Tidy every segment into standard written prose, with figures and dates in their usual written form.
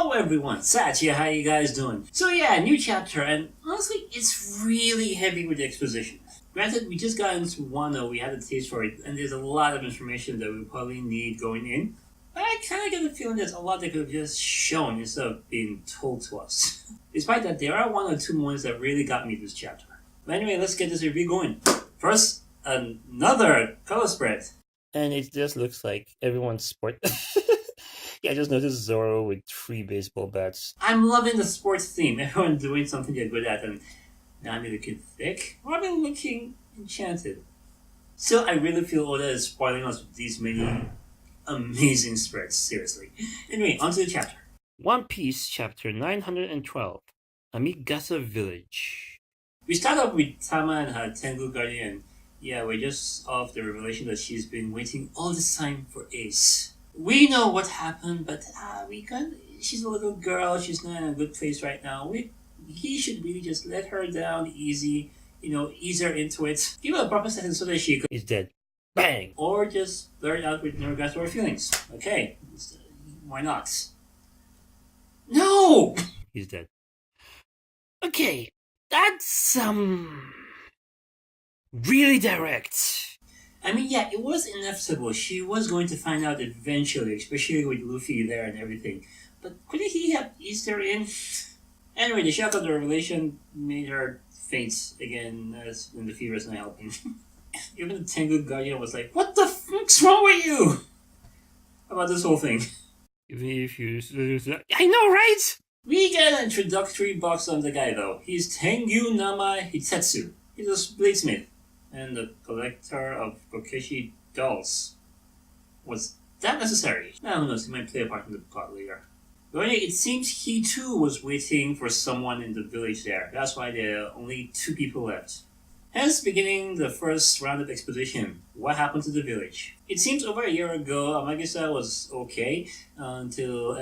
Hello everyone, Sat here, how you guys doing? So yeah, new chapter, and honestly, it's really heavy with the exposition. Granted, we just got into 1.0, we had a taste for it, and there's a lot of information that we probably need going in. But I kinda get the feeling there's a lot that could have just shown instead of being told to us. Despite that, there are 1 or 2 moments that really got me this chapter. But anyway, let's get this review going. First, another color spread. And it just looks like everyone's sport. Yeah, I just noticed Zoro with 3 baseball bats. I'm loving the sports theme. Everyone doing something they're good at, and Nami looking thick, Robin looking enchanted. Still, I really feel Oda is spoiling us with these many amazing spreads, seriously. Anyway, on to the chapter. One Piece, chapter 912, Amigasa Village. We start off with Tama and her Tengu Guardian. Yeah, we're just off the revelation that she's been waiting all this time for Ace. We know what happened, but she's a little girl, she's not in a good place right now. He should really just let her down easy, ease her into it. Give her a proper sentence so that she could... He's dead. Bang! Or just blurt out with no regards to her feelings. Okay, why not? No! He's dead. Okay, that's, really direct. I mean, yeah, it was inevitable. She was going to find out eventually, especially with Luffy there and everything. But couldn't he have eased her in? Anyway, the shock of the revelation made her faint again, as when the fever is not helping. Even the Tengu Guardian was like, "What the fuck's wrong with you?" About this whole thing. If you... I know, right? We get an introductory box on the guy, though. He's Tengu Nama Hitetsu. He's a bladesmith and the collector of Kokeshi dolls. Was that necessary? I don't know, he might play a part in the plot later. But anyway, it seems he too was waiting for someone in the village there. That's why there are only 2 people left. Hence beginning the first round of exposition. What happened to the village? It seems over a year ago, Amagisa was okay until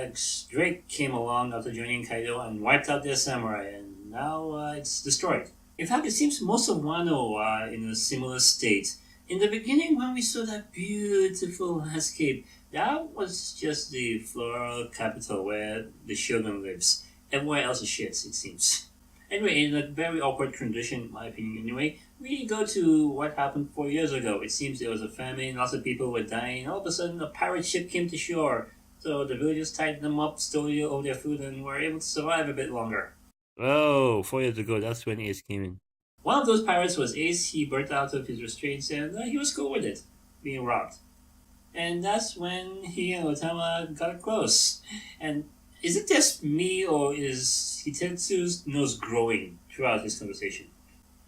Drake came along after joining Kaido and wiped out their samurai, and now it's destroyed. In fact, it seems most of Wano are in a similar state. In the beginning, when we saw that beautiful landscape, that was just the floral capital where the shogun lives. Everywhere else is shit, it seems. Anyway, in a very awkward transition, in my opinion anyway, we go to what happened 4 years ago. It seems there was a famine, lots of people were dying, all of a sudden a pirate ship came to shore. So the villagers tied them up, stole all their food, and were able to survive a bit longer. Oh, 4 years ago, that's when Ace came in. One of those pirates was Ace. He burst out of his restraints and he was cool with it, being robbed. And that's when he and Otama got close. And is it just me or is Hitetsu's nose growing throughout this conversation?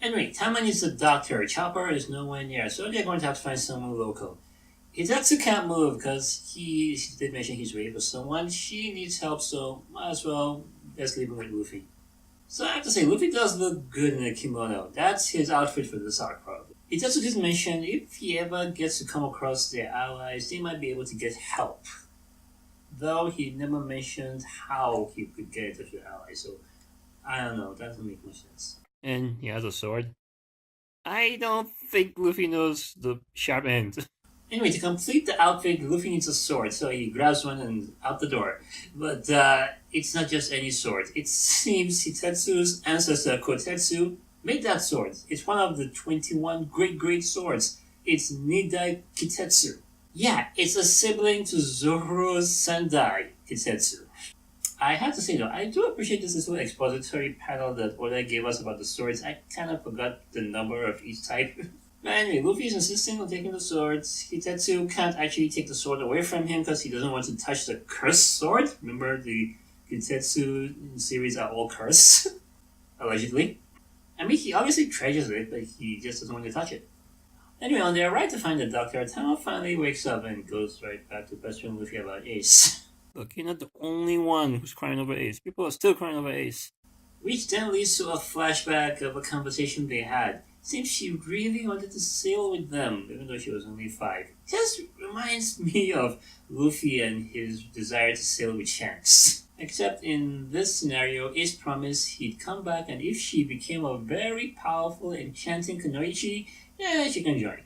Anyway, Tama needs a doctor. Chopper is nowhere near, so they're going to have to find someone local. Hitetsu can't move because he did mention he's waiting for someone. She needs help, so might as well just leave him with Luffy. So I have to say, Luffy does look good in a kimono. That's his outfit for this arc, probably. Hitetsu did mention if he ever gets to come across their allies, they might be able to get help. Though he never mentioned how he could get in touch with allies, so I don't know, that doesn't make much sense. And he has a sword. I don't think Luffy knows the sharp end. Anyway, to complete the outfit, Luffy needs a sword, so he grabs one and out the door. But it's not just any sword. It seems Hitetsu's ancestor, Kotetsu, made that sword. It's one of the 21 great swords. It's Nidai Kitetsu. Yeah, it's a sibling to Zoro's Sendai Kitetsu. I have to say though, I do appreciate this little expository panel that Oda gave us about the swords. I kind of forgot the number of each type. But anyway, Luffy is insisting on taking the swords. Hitetsu can't actually take the sword away from him because he doesn't want to touch the cursed sword. Remember, the Hitetsu series are all cursed, allegedly. I mean, he obviously treasures it, but he just doesn't want to touch it. Anyway, on their ride to find the doctor, Tama finally wakes up and goes right back to pestering Luffy about Ace. Look, you're not the only one who's crying over Ace. People are still crying over Ace. Which then leads to a flashback of a conversation they had. Seems she really wanted to sail with them, even though she was only 5. Just reminds me of Luffy and his desire to sail with Shanks. Except in this scenario, Ace promised he'd come back, and if she became a very powerful, enchanting Kunoichi, yeah, she can join.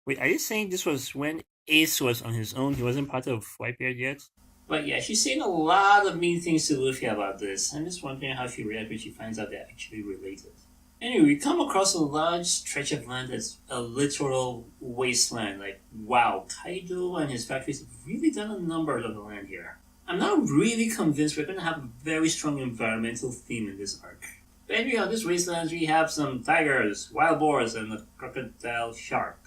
Wait, are you saying this was when Ace was on his own? He wasn't part of Whitebeard yet? But yeah, she's saying a lot of mean things to Luffy about this. I'm just wondering how she reacts when she finds out they're actually related. Anyway, we come across a large stretch of land that's a literal wasteland. Like, wow, Kaido and his factories have really done a number on the land here. I'm not really convinced we're going to have a very strong environmental theme in this arc. But anyway, on this wasteland, we have some tigers, wild boars, and a crocodile shark.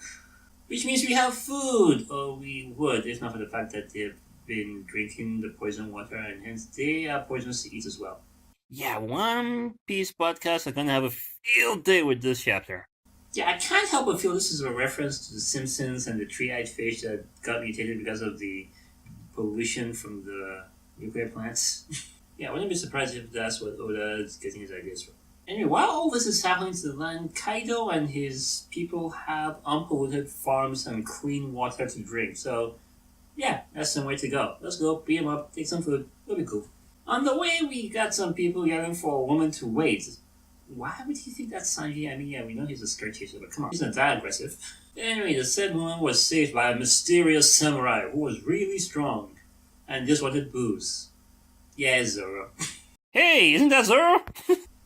Which means we have food, or we would, if not for the fact that they've been drinking the poison water, and hence they are poisonous to eat as well. Yeah, One Piece podcasts are gonna have a field day with this chapter. Yeah, I can't help but feel this is a reference to The Simpsons and the three-eyed fish that got mutated because of the pollution from the nuclear plants. Yeah, I wouldn't be surprised if that's what Oda is getting his ideas from. Anyway, while all this is happening to the land, Kaido and his people have unpolluted farms and clean water to drink. So, yeah, that's some way to go. Let's go, beat him up, take some food. It'll be cool. On the way, we got some people yelling for a woman to wait. Why would he think that's Sanji? I mean, yeah, we know he's a skirt chaser, but come on, he's not that aggressive. Anyway, the said woman was saved by a mysterious samurai who was really strong and just wanted booze. Yeah, Zoro. Hey, isn't that Zoro?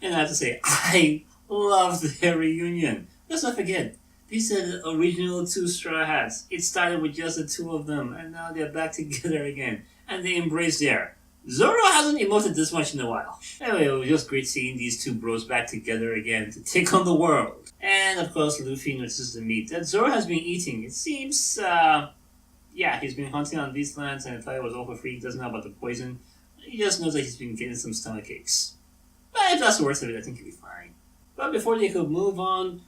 And I have to say, I love their reunion. Let's not forget, these are the original two Straw Hats. It started with just the two of them, and now they're back together again. And they embrace there. Zoro hasn't emoted this much in a while. Anyway, it was just great seeing these two bros back together again to take on the world. And of course, Luffy notices the meat that Zoro has been eating. It seems, yeah, he's been hunting on these lands and I thought it was all for free. He doesn't know about the poison. He just knows that he's been getting some stomach aches. But if that's the worst of it, I think he'll be fine. But before they could move on,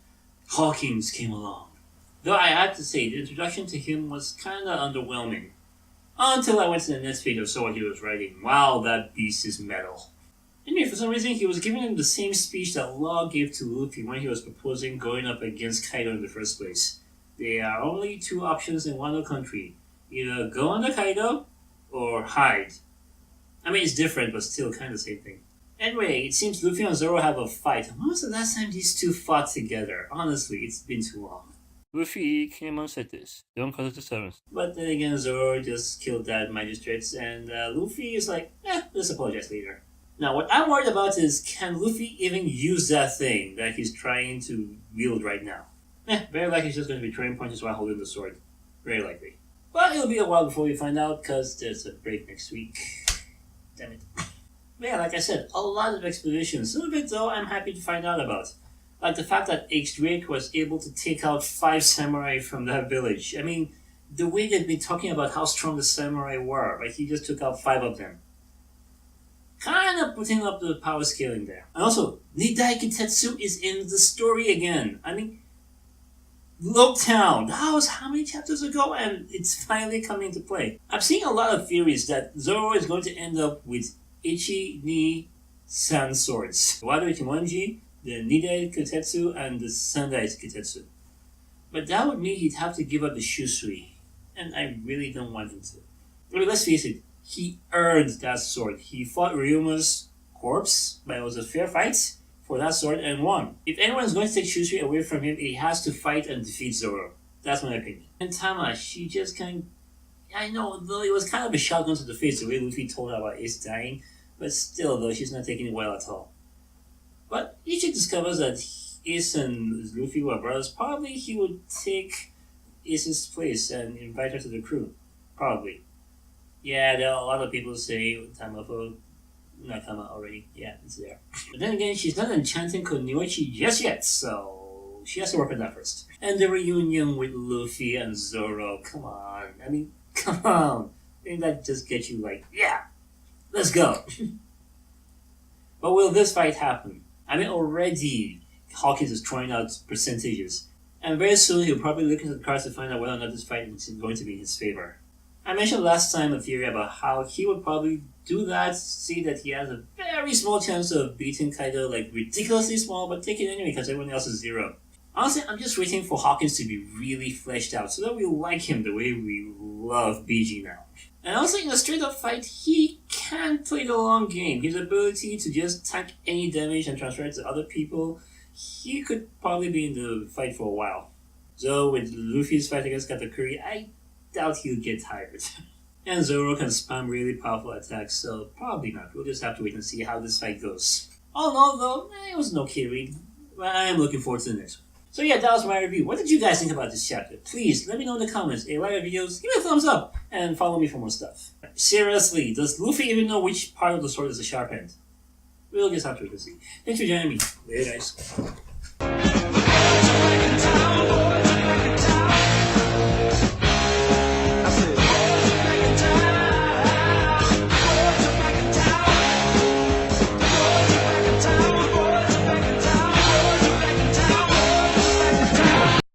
Hawkins came along. Though I have to say, the introduction to him was kinda underwhelming. Until I went to the next page and saw what he was writing. Wow, that beast is metal. Anyway, for some reason, he was giving him the same speech that Law gave to Luffy when he was proposing going up against Kaido in the first place. There are only two options in Wano country. Either go under Kaido, or hide. I mean, it's different, but still kind of the same thing. Anyway, it seems Luffy and Zoro have a fight. When was the last time these two fought together? Honestly, it's been too long. Luffy came on said this. Don't call it the seventh. But then again, Zoro just killed that magistrate, and Luffy is like, let's apologize later. Now, what I'm worried about is, can Luffy even use that thing that he's trying to wield right now? Very likely he's just going to be throwing punches while holding the sword. Very likely. But it'll be a while before we find out, because there's a break next week. Damn it. But yeah, like I said, a lot of expositions. Some of it, though, I'm happy to find out about. Like the fact that H-Drake was able to take out 5 samurai from that village. I mean, the way they've been talking about how strong the samurai were, like he just took out 5 of them. Kind of putting up the power scaling there. And also, Nidai Kitetsu is in the story again. I mean, Loaktown, that was how many chapters ago, and it's finally coming into play. I'm seeing a lot of theories that Zoro is going to end up with Ichi ni San swords. Wado Ichimonji, the Nidai Kitetsu, and the Sandai Kitetsu. But that would mean he'd have to give up the Shusui, and I really don't want him to. I mean, let's face it, he earned that sword. He fought Ryuma's corpse, but it was a fair fight for that sword and won. If anyone's going to take Shusui away from him, he has to fight and defeat Zoro. That's my opinion. And Tama, she just I know, though it was kind of a shotgun to the face the way Luffy told her about Ace dying, but still, though, she's not taking it well at all. But Ichi discovers that Ace and Luffy were brothers. Probably he would take Ace's place and invite her to the crew. Probably. Yeah, there are a lot of people say Tamafu Nakama already. Yeah, it's there. But then again, she's not enchanting Konoichi just yet, so she has to work on that first. And the reunion with Luffy and Zoro, come on. I mean, come on. Didn't that just get you like, yeah, let's go. But will this fight happen? I mean, already Hawkins is throwing out percentages. And very soon he'll probably look into the cards to find out whether or not this fight is going to be in his favor. I mentioned last time a theory about how he would probably do that, see that he has a very small chance of beating Kaido, like ridiculously small, but take it anyway because everyone else is 0. Honestly, I'm just waiting for Hawkins to be really fleshed out so that we like him the way we love BG now. And also in a straight up fight, he can play the long game. His ability to just tank any damage and transfer it to other people, he could probably be in the fight for a while. So with Luffy's fight against Katakuri, I doubt he'll get tired. And Zoro can spam really powerful attacks, so probably not. We'll just have to wait and see how this fight goes. All in all, though, it was an okay read. But I am looking forward to the next one. So yeah, that was my review. What did you guys think about this chapter? Please, let me know in the comments. If you like my videos, give me a thumbs up, and follow me for more stuff. Seriously, does Luffy even know which part of the sword is the sharp end? We'll just have to wait and see. Thanks for joining me. Later, guys.